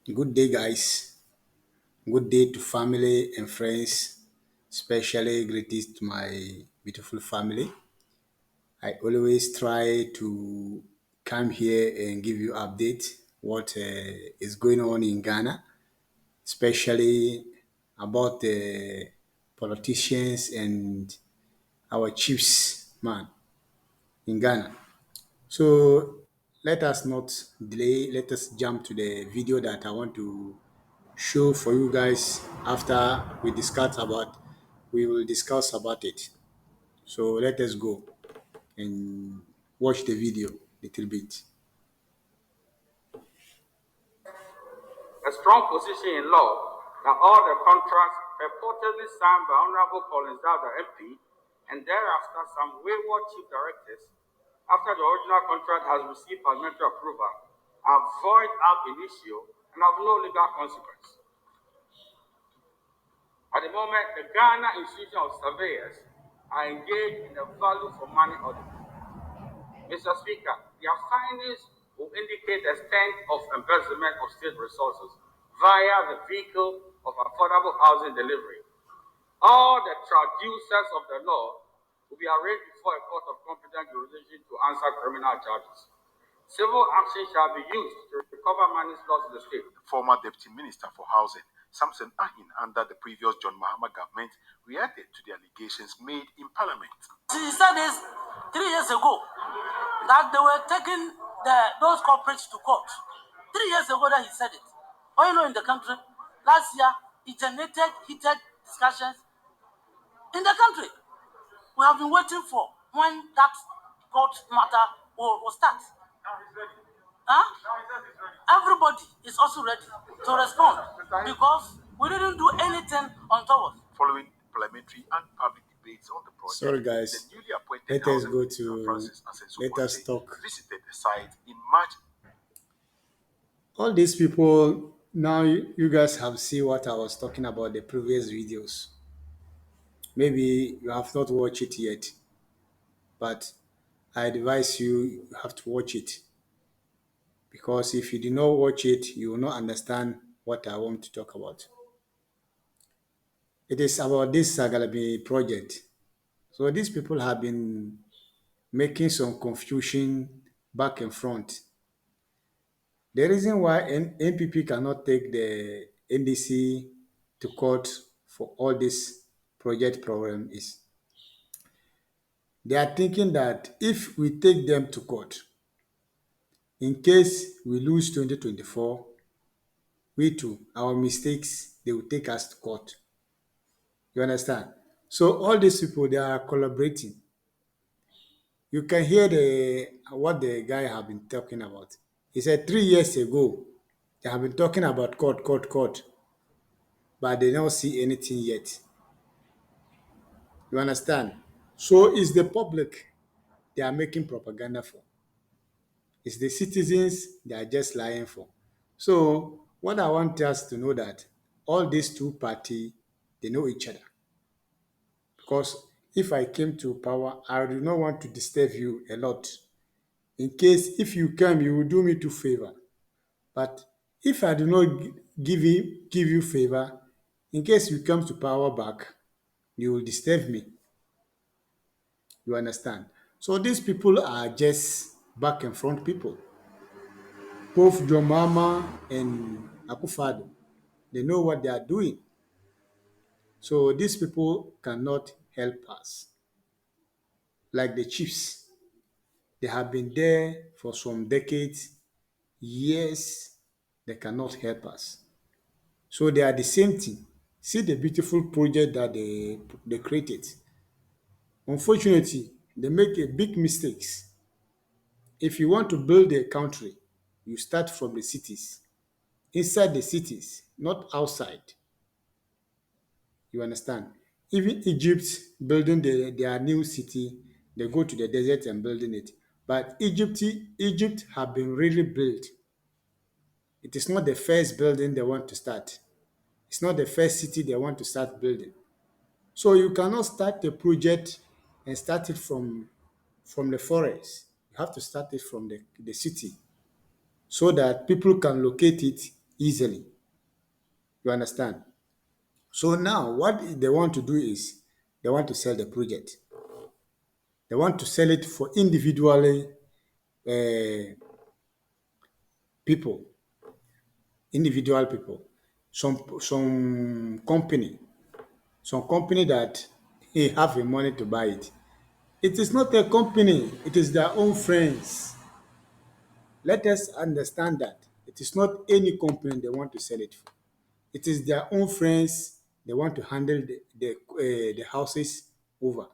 Good day, guys. Good day to family and friends. Especially greetings to my beautiful family. I always try to come here and give you update what is going on in Ghana, especially about the politicians and our chiefs, man, in Ghana. So let us not delay. Let us jump to the video that I want to show for you guys after we will discuss about it. So let us go and watch the video little bit. A strong position in law that all the contracts purportedly signed by Honorable Collins Dada MP and thereafter some wayward chief directors, after the original contract has received parliamentary approval, are void ab initio and have no legal consequence. At the moment, the Ghana Institution of Surveyors are engaged in a value for money audit. Mr. Speaker, their findings will indicate the extent of embezzlement of state resources via the vehicle of affordable housing delivery. All the traducers of the law will be arraigned before a court of competent jurisdiction to answer criminal charges. Civil action shall be used to recover monies lost to the state. Former Deputy Minister for Housing, Samson Ahin, under the previous John Mahama government, reacted to the allegations made in Parliament. He said this 3 years ago that they were taking those corporates to court. 3 years ago that he said it. In the country, last year, it generated heated discussions in the country. We have been waiting for when that court matter will start. Huh? Everybody is also ready to respond because we didn't do anything untoward. Following parliamentary and public debates on the project, Sorry, guys. the newly appointed Let us Housing go Minister to. Francis Asenso Let us Kwasi talk. visited the site in March. All these people now, you guys have seen what I was talking about the previous videos. Maybe you have not watched it yet, but I advise you have to watch it because if you do not watch it, you will not understand what I want to talk about. It is about this Sagalabi project. So these people have been making some confusion back and front. The reason why NPP cannot take the NDC to court for all this project problem is they are thinking that if we take them to court, in case we lose 2024, we too, our mistakes, they will take us to court. You understand? So all these people, they are collaborating. You can hear what the guy have been talking about. He said 3 years ago, they have been talking about court, court, court, but they don't see anything yet. You understand? So it's the public they are making propaganda for. It's the citizens they are just lying for. So what I want us to know that all these two parties they know each other. Because if I came to power, I do not want to disturb you a lot. In case if you come, you will do me to favor. But if I do not give you favor, in case you come to power back, you will disturb me. You understand? So these people are just back and front people. Both Jomama and Akufado, they know what they are doing. So these people cannot help us. Like the chiefs, they have been there for some decades, years, they cannot help us. So they are the same thing. See the beautiful project that they created. Unfortunately, they make a big mistakes. If you want to build a country, you start from the cities. Inside the cities, not outside. You understand? Even Egypt building their new city, they go to the desert and building it. But Egypt have been really built. It is not the first building they want to start. It's not the first city they want to start building. So you cannot start a project and start it from the forest. You have to start it from the city so that people can locate it easily. You understand? So now what they want to do is they want to sell the project. They want to sell it for individually uh, people, individual people, some company that he have the money to buy it. It is not a company, it is their own friends. Let us understand that it is not any company they want to sell it for. It is their own friends they want to handle the houses over,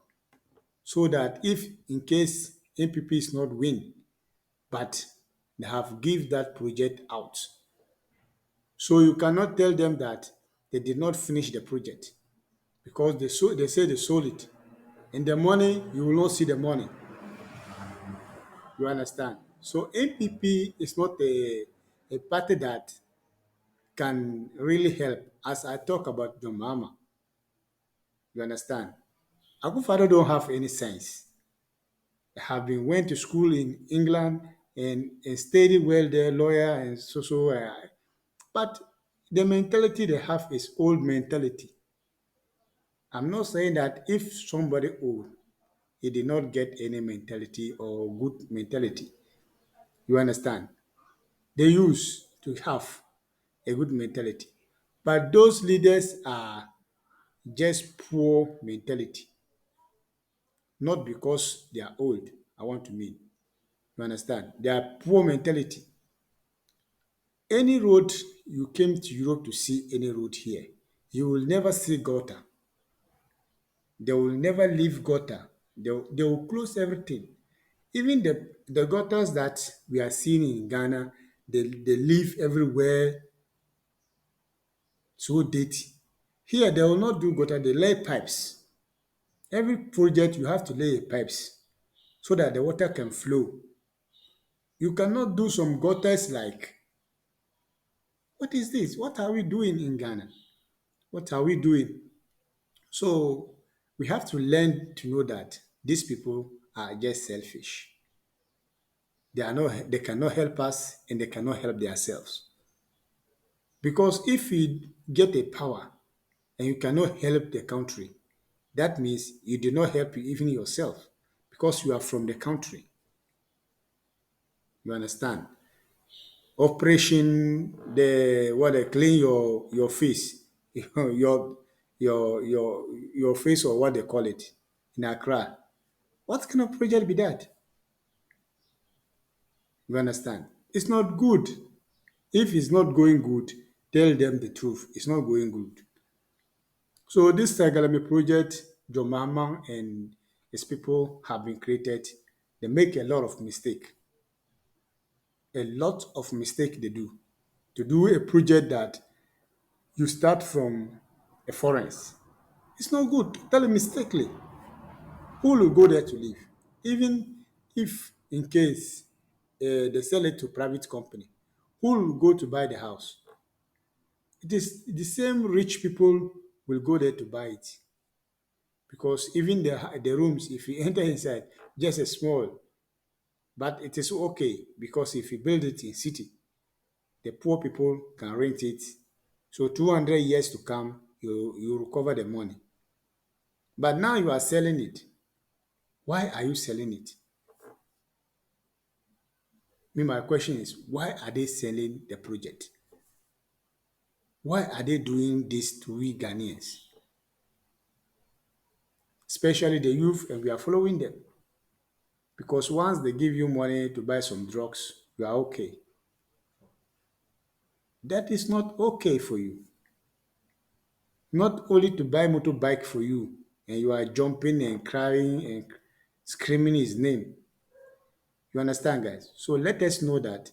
so that if in case NPP is not win, but they have give that project out. So you cannot tell them that they did not finish the project because they say they sold it. And the money, you will not see the money. You understand? So NPP is not a party that can really help. As I talk about John Mahama, you understand? Akufo-Addo don't have any sense. Have been went to school in England and studied well there, lawyer and but the mentality they have is old mentality. I'm not saying that if somebody old, he did not get any mentality or good mentality. You understand? They used to have a good mentality. But those leaders are just poor mentality, not because they are old. I want to mean. You understand? They are poor mentality. Any road you came to Europe to see any road here, you will never see gutter. They will never leave gutter. They will close everything. Even the gutters that we are seeing in Ghana, they leave everywhere so dirty. Here they will not do gutter, they lay pipes. Every project you have to lay pipes so that the water can flow. You cannot do some gutters like, what is this? What are we doing in Ghana? What are we doing? So we have to learn to know that these people are just selfish. They cannot help us and they cannot help themselves. Because if you get a power and you cannot help the country, that means you did not help even yourself because you are from the country. You understand? Operation the what they clean your face, your your face or what they call it in Accra. What kind of project be that? You understand? It's not good. If it's not going good, tell them the truth. It's not going good. So this Sagalami project, John Mahama and his people have been created. They make a lot of mistake. A lot of mistake they do. To do a project that you start from a forest. It's not good. Totally mistakenly. Who will go there to live? Even if in case they sell it to private company, who will go to buy the house? It is the same rich people will go there to buy it because even the rooms, if you enter inside, just a small, but it is okay because if you build it in city, the poor people can rent it. So 200 years to come, you recover the money. But now you are selling it. Why are you selling it? My question is, why are they selling the project? Why are they doing this to we Ghanaians, especially the youth, and we are following them? Because once they give you money to buy some drugs, you are okay. That is not okay for you. Not only to buy motorbike for you, and you are jumping and crying and screaming his name. You understand, guys? So let us know that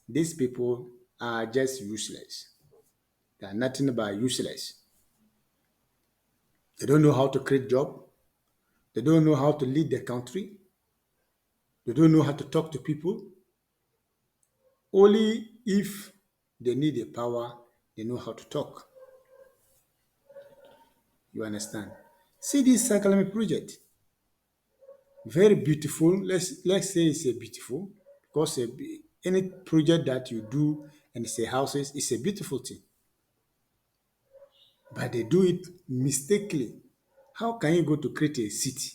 these people are just useless. They are nothing but useless. They don't know how to create job. They don't know how to lead the country. They don't know how to talk to people. Only if they need a power, they know how to talk. You understand? See this Sakalami project. Very beautiful. Let's say it's a beautiful because any project that you do and it's a houses, it's a beautiful thing. But they do it mistakenly. How can you go to create a city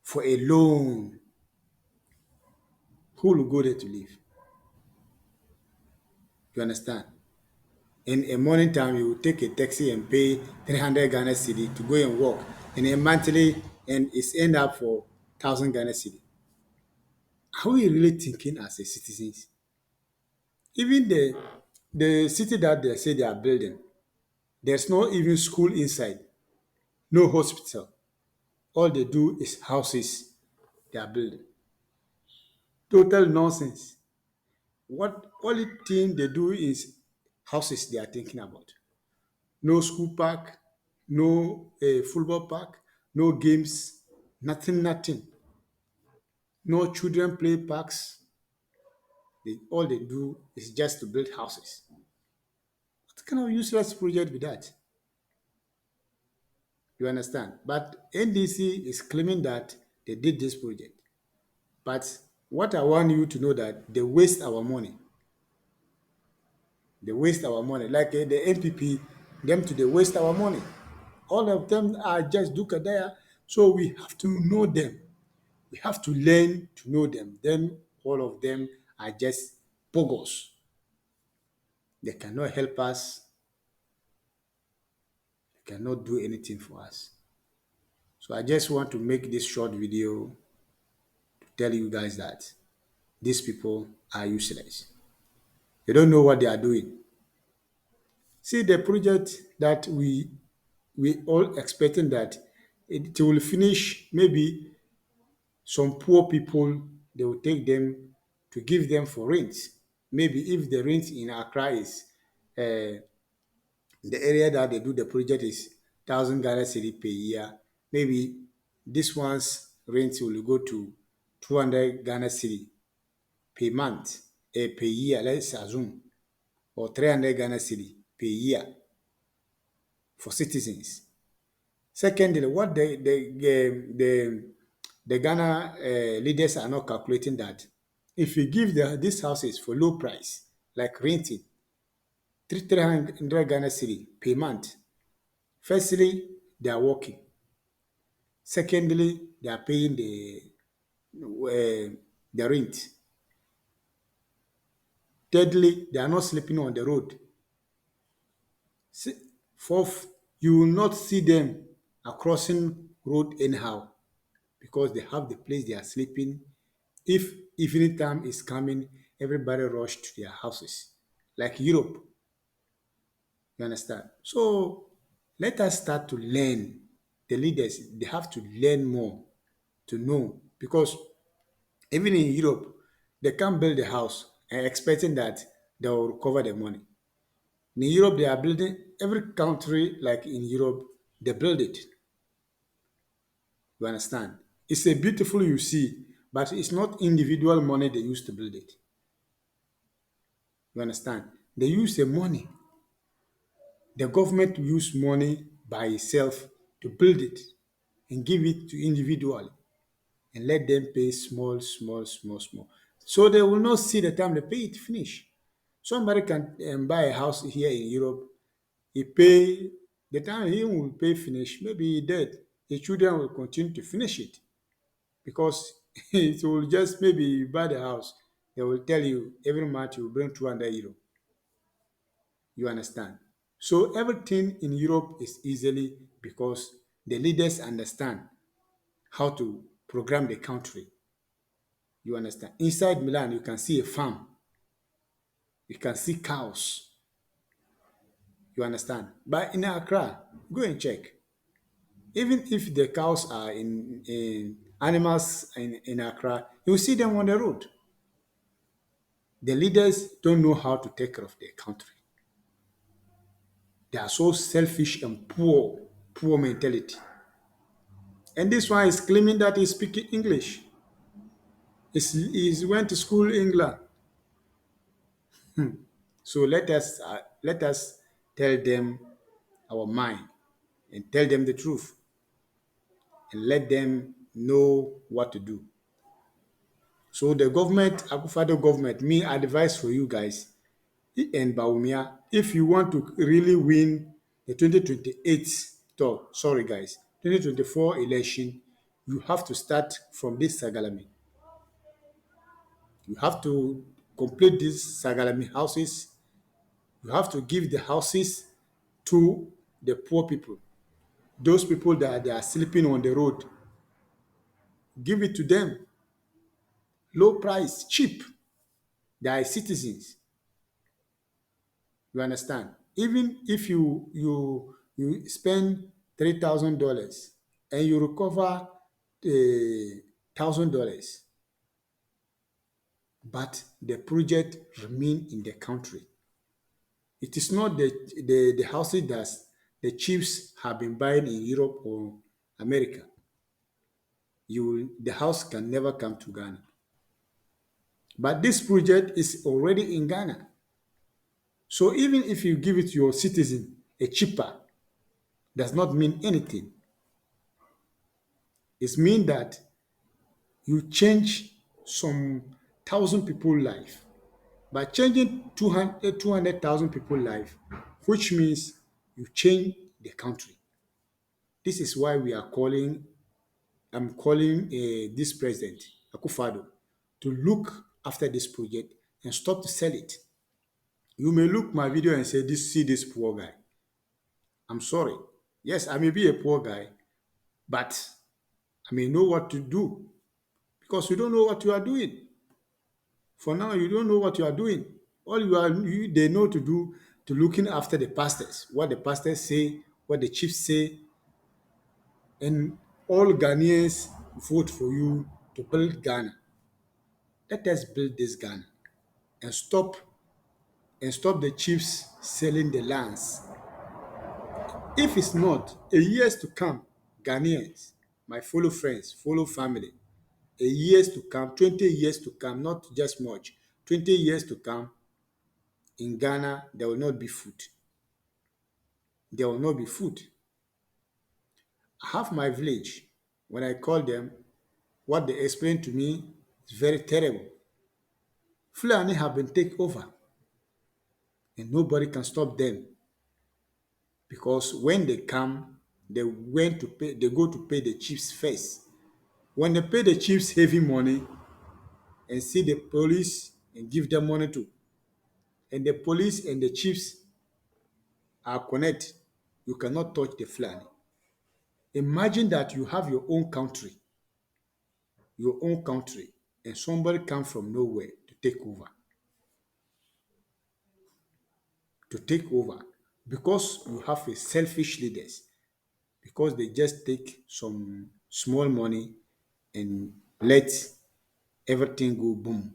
for a loan? Who will go there to live? You understand? In a morning time, you will take a taxi and pay 300 Ghana cedi to go and work. In a monthly, and it's end up for 1,000 Ghana cedi. Are we really thinking as a citizens? Even the city that they say they are building, there's no even school inside, no hospital. All they do is houses they are building. Total nonsense. What only thing they do is houses they are thinking about. No school park, no football park, no games, nothing, nothing. No children play parks. All they do is just to build houses. What kind of useless project be that? You understand? But NDC is claiming that they did this project. But what I want you to know that they waste our money. They waste our money. Like the NPP, them to they waste our money. All of them are just Dukadaya. So we have to know them. We have to learn to know them. Then all of them are just bogus. They cannot help us. They cannot do anything for us. So I just want to make this short video to tell you guys that these people are useless. They don't know what they are doing. See the project that we all expecting that it will finish. Maybe some poor people, they will take them to give them for rent. Maybe if the rent in Accra is the area that they do the project is 1,000 Ghana cedi per year, maybe this one's rent will go to 200 Ghana cedi per month, per year, let's assume, or 300 Ghana cedi per year for citizens. Secondly, what the Ghana leaders are not calculating that if you give these houses for low price, like renting, 300 Ghana cedi per month, firstly, they are working. Secondly, they are paying the rent. Thirdly, they are not sleeping on the road. Fourth, you will not see them crossing road anyhow because they have the place they are sleeping. If evening time is coming, everybody rush to their houses, like Europe. You understand? So let us start to learn. The leaders, they have to learn more to know because even in Europe, they can't build a house and expecting that they will recover the money. In Europe, they are building every country like in Europe, they build it. You understand? It's a beautiful you see, but it's not individual money they use to build it. You understand? They use the money. The government use money by itself to build it and give it to individual and let them pay small, small, small, small. So they will not see the time they pay it finish. Somebody can buy a house here in Europe. He pay the time he will pay finish. Maybe he dead. The children will continue to finish it because it will just maybe you buy the house. They will tell you every month you will bring 200 euro. You understand? So everything in Europe is easily because the leaders understand how to program the country. You understand? Inside Milan, you can see a farm. You can see cows. You understand? But in Accra, go and check. Even if the cows are in animals in Accra, you will see them on the road. The leaders don't know how to take care of their country. They are so selfish and poor, poor mentality. And this one is claiming that he's speaking English. He's went to school in England. So let us tell them our mind and tell them the truth and let them know what to do. So the government, Akufado government, me advice for you guys, and Baumia, if you want to really win the 2028, sorry guys, 2024 election, you have to start from this Sagalami. You have to complete these Sagalami houses. You have to give the houses to the poor people, those people that they are sleeping on the road. Give it to them, low price, cheap. They are citizens. You understand? Even if you spend $3,000 and you recover $1,000, but the project remain in the country. It is not the houses that the chiefs have been buying in Europe or America. The house can never come to Ghana. But this project is already in Ghana. So even if you give it to your citizen a cheaper, does not mean anything. It means that you change some thousand people life. By changing 200,000 people life, which means you change the country. This is why I'm calling this president, Akufado, to look after this project and stop to sell it. You may look my video and say, see this poor guy. I'm sorry. Yes, I may be a poor guy, but I may know what to do because you don't know what you are doing. For now, you don't know what you are doing. All they know to do to looking after the pastors, what the pastors say, what the chiefs say, and all Ghanaians vote for you to build Ghana. Let us build this Ghana and stop the chiefs selling the lands. If it's not, a years to come, Ghanaians, my fellow friends, fellow family, a years to come, 20 years to come, not just much, 20 years to come, in Ghana, there will not be food. There will not be food. I have my village. When I call them, what they explain to me is very terrible. Fulani have been taken over and nobody can stop them because when they come, they go to pay the chiefs first. When they pay the chiefs heavy money and see the police and give them money too, and the police and the chiefs are connected, you cannot touch the Fulani. Imagine that you have your own country, and somebody come from nowhere to take over, because you have a selfish leaders, because they just take some small money and let everything go boom.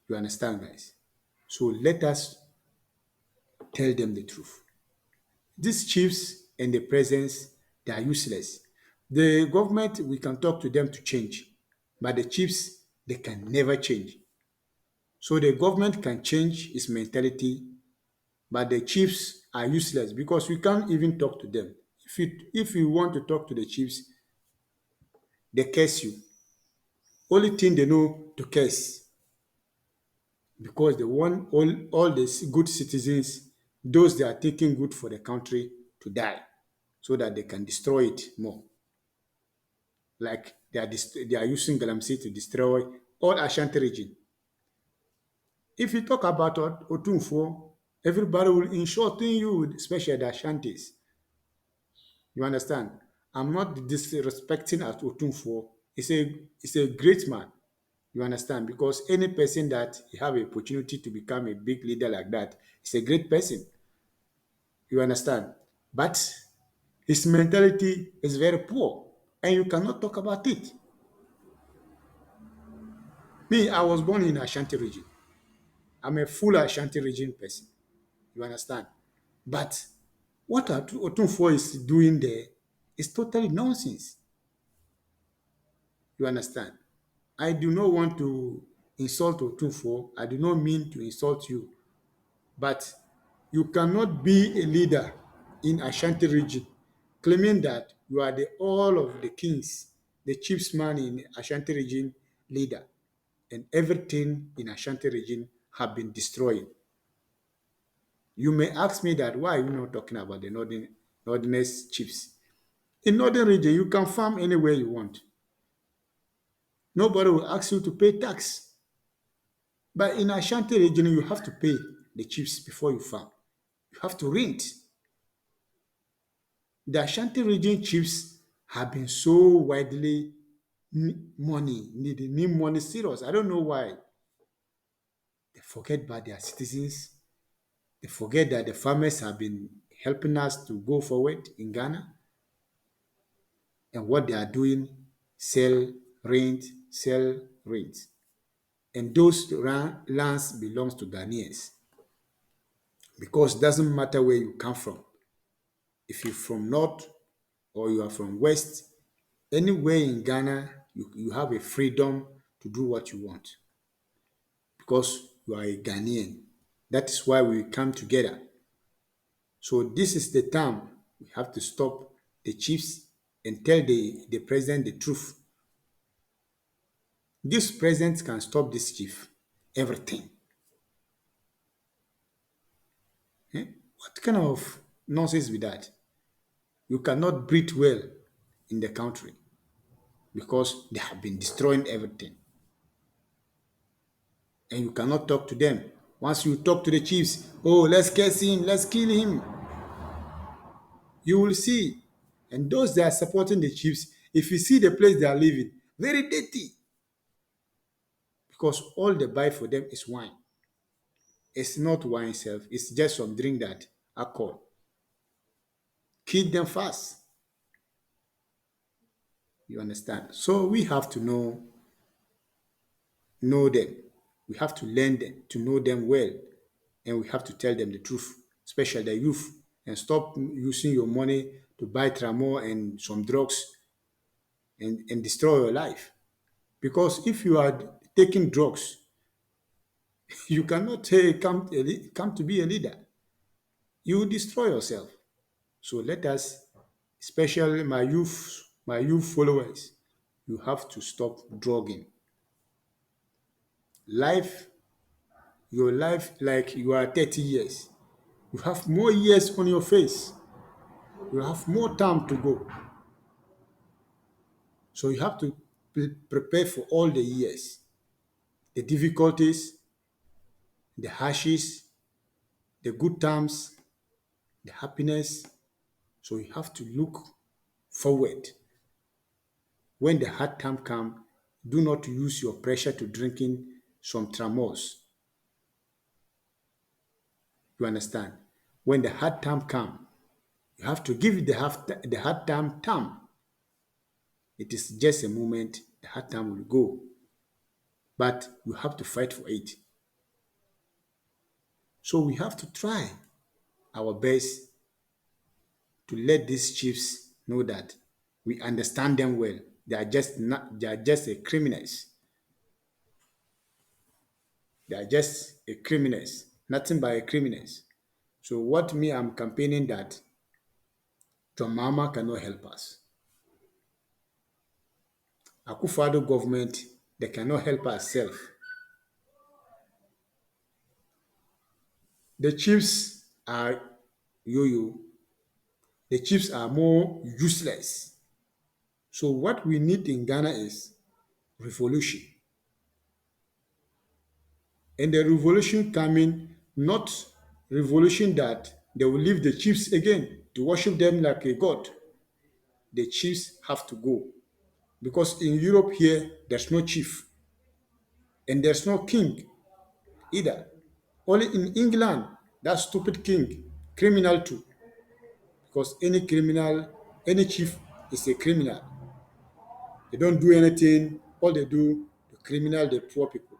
You understand, guys? So let us tell them the truth. These chiefs and the presidents, they are useless. The government, we can talk to them to change, but the chiefs, they can never change. So the government can change its mentality, but the chiefs are useless because we can't even talk to them. If you want to talk to the chiefs, they curse you. Only thing they know to curse because they want all the good citizens, those that are taking good for the country, to die so that they can destroy it more. Like they are using Galamsey to destroy all Ashanti region. If you talk about Otunfo, everybody will insult you, especially the Ashantis. You understand? I'm not disrespecting at Otunfo. It's a great man. You understand? Because any person that have a opportunity to become a big leader like that is a great person. You understand? But his mentality is very poor, and you cannot talk about it. Me, I was born in Ashanti region. I'm a full Ashanti region person. You understand? But what Otunfo is doing there is totally nonsense. You understand? I do not want to insult Otunfo. I do not mean to insult you. But you cannot be a leader in Ashanti region claiming that you are the all of the kings, the chiefs man in Ashanti region leader, and everything in Ashanti region have been destroyed. You may ask me that why are you not talking about the northerners chiefs? In northern region, you can farm anywhere you want. Nobody will ask you to pay tax. But in Ashanti region, you have to pay the chiefs before you farm. You have to rent. The Ashanti region chiefs have been so widely money, they need money serious. I don't know why. They forget about their citizens. They forget that the farmers have been helping us to go forward in Ghana, and what they are doing, sell, rent. And those lands belongs to Ghanaians because it doesn't matter where you come from. If you're from north or you are from west, anywhere in Ghana, you have a freedom to do what you want because you are a Ghanaian. That is why we come together. So this is the time we have to stop the chiefs and tell the president the truth. This president can stop this chief, everything. Eh? What kind of nonsense with that? You cannot breathe well in the country because they have been destroying everything. And you cannot talk to them. Once you talk to the chiefs, oh, let's catch him, let's kill him, you will see. And those that are supporting the chiefs, if you see the place they are living, very dirty because all they buy for them is wine. It's not wine itself, it's just some drink that alcohol. Kill them fast. You understand? So we have to know them. We have to learn them to know them well, and we have to tell them the truth, especially the youth, and stop using your money to buy tramor and some drugs and destroy your life. Because if you are taking drugs, you cannot come to be a leader. You will destroy yourself. So let us, especially my youth followers, you have to stop drugging. Life, your life like you are 30 years. You have more years on your face. You have more time to go. So you have to prepare for all the years, the difficulties, the hardships, the good times, the happiness. So you have to look forward. When the hard time come, do not use your pressure to drinking some tramos. You understand? When the hard time come, you have to give it the hard time. It is just a moment. The hard time will go, but you have to fight for it. So we have to try our best to let these chiefs know that we understand them well. They are just a criminals. They are just a criminals, nothing but a criminals. So what me I'm campaigning that John Mahama cannot help us. Akufo-Addo government, they cannot help ourselves. The chiefs are yo-yo. The chiefs are more useless. So what we need in Ghana is revolution. And the revolution coming, not revolution that they will leave the chiefs again to worship them like a god. The chiefs have to go. Because in Europe here, there's no chief and there's no king either. Only in England, that stupid king, criminal too. Because any chief is a criminal. They don't do anything. All they do, the criminal, the poor people.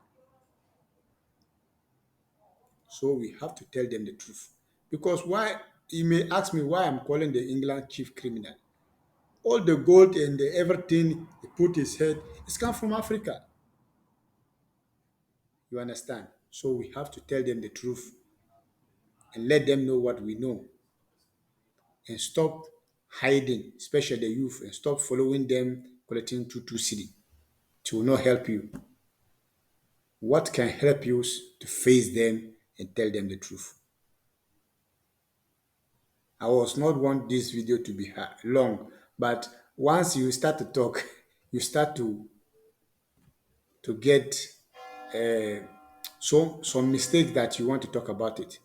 So we have to tell them the truth. Because why, you may ask me why I'm calling the England chief criminal. All the gold and the everything he put his head, it's come from Africa. You understand? So we have to tell them the truth and let them know what we know and stop hiding, especially the youth, and stop following them collecting two city. It will not help you. what can help you to face them and tell them the truth. I was not want this video to be long, but once you start to talk, you start to get uh, some mistake that you want to talk about it.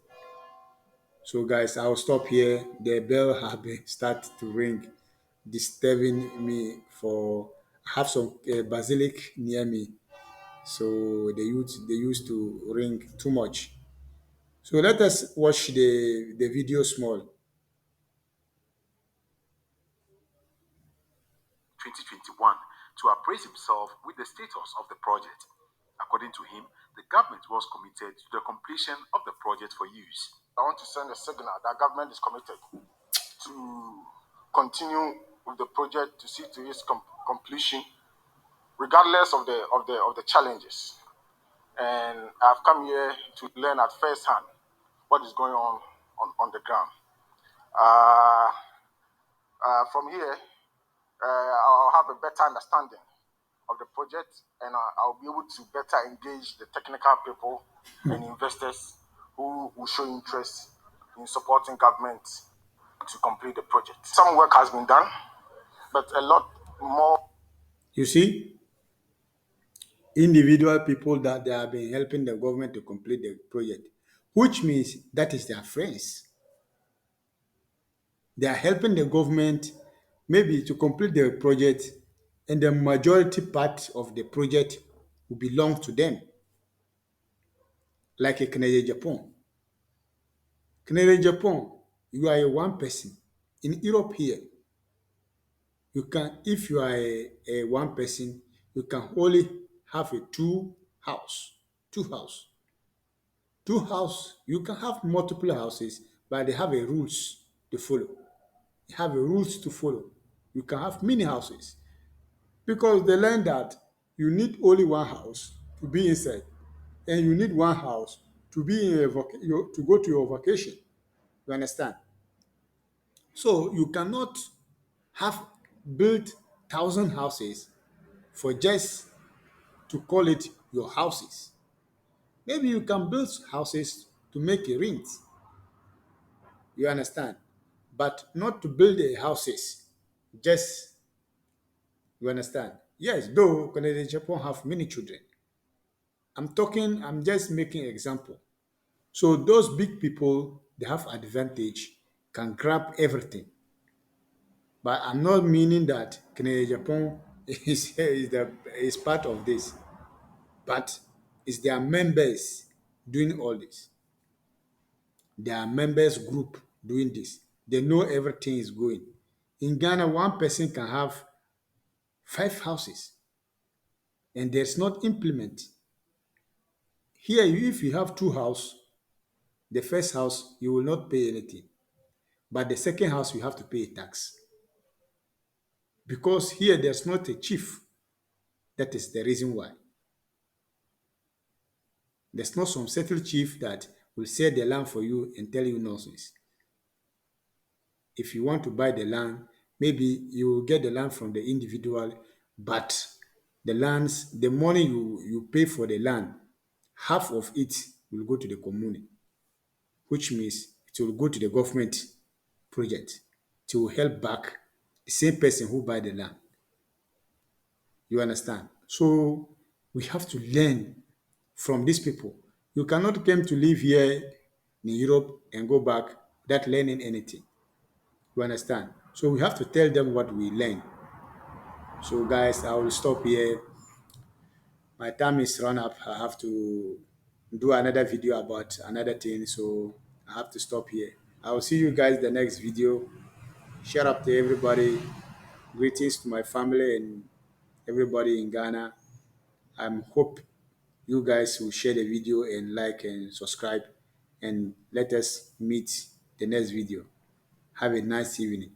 So guys, I'll stop here. The bell have been start to ring, disturbing me for. I have some basilic near me, so they used to ring too much. So let us watch the video small. 2021 to appraise himself with the status of the project. According to him, the government was committed to the completion of the project for use. I want to send a signal that government is committed to continue with the project to see to its completion, regardless of the challenges. And I've come here to learn at first hand what is going on the ground. From here, I'll have a better understanding of the project, and I'll be able to better engage the technical people and investors who will show interest in supporting government to complete the project. Some work has been done, but a lot more. You see, individual people that they have been helping the government to complete the project, which means that is their friends. They are helping the government maybe to complete the project, and the majority part of the project will belong to them, like a Canadian Japan. Canadian Japan, you are a one person. In Europe here, you can, if you are a one person, you can only have a two house. Two house, you can have multiple houses, but they have a rules to follow. They have a rules to follow. You can have many houses because they learn that you need only one house to be inside, and you need one house to be in to go to your vacation. You understand? So you cannot have built thousand houses for just to call it your houses. Maybe you can build houses to make a rent. You understand? But not to build a houses. Just you understand? Yes, though Canadian Japan have many children. I'm just making example. So those big people, they have advantage, can grab everything. But I'm not meaning that Canadian Japan is part of this, but it's their members doing all this. Their members group doing this. They know everything is going. In Ghana, one person can have five houses and there's not implement. Here, if you have two houses, the first house you will not pay anything, but the second house you have to pay a tax because here there's not a chief. That is the reason why. There's not some settled chief that will sell the land for you and tell you nonsense. If you want to buy the land, maybe you will get the land from the individual, but the money you pay for the land, half of it will go to the commune, which means it will go to the government project to help back the same person who buy the land. You understand? So we have to learn from these people. You cannot come to live here in Europe and go back without learning anything. You understand? So we have to tell them what we learn. So guys, I will stop here. My time is run up. I have to do another video about another thing. So I have to stop here. I will see you guys the next video. Share up to everybody. Greetings to my family and everybody in Ghana. I hope you guys will share the video and like and subscribe, and let us meet the next video. Have a nice evening.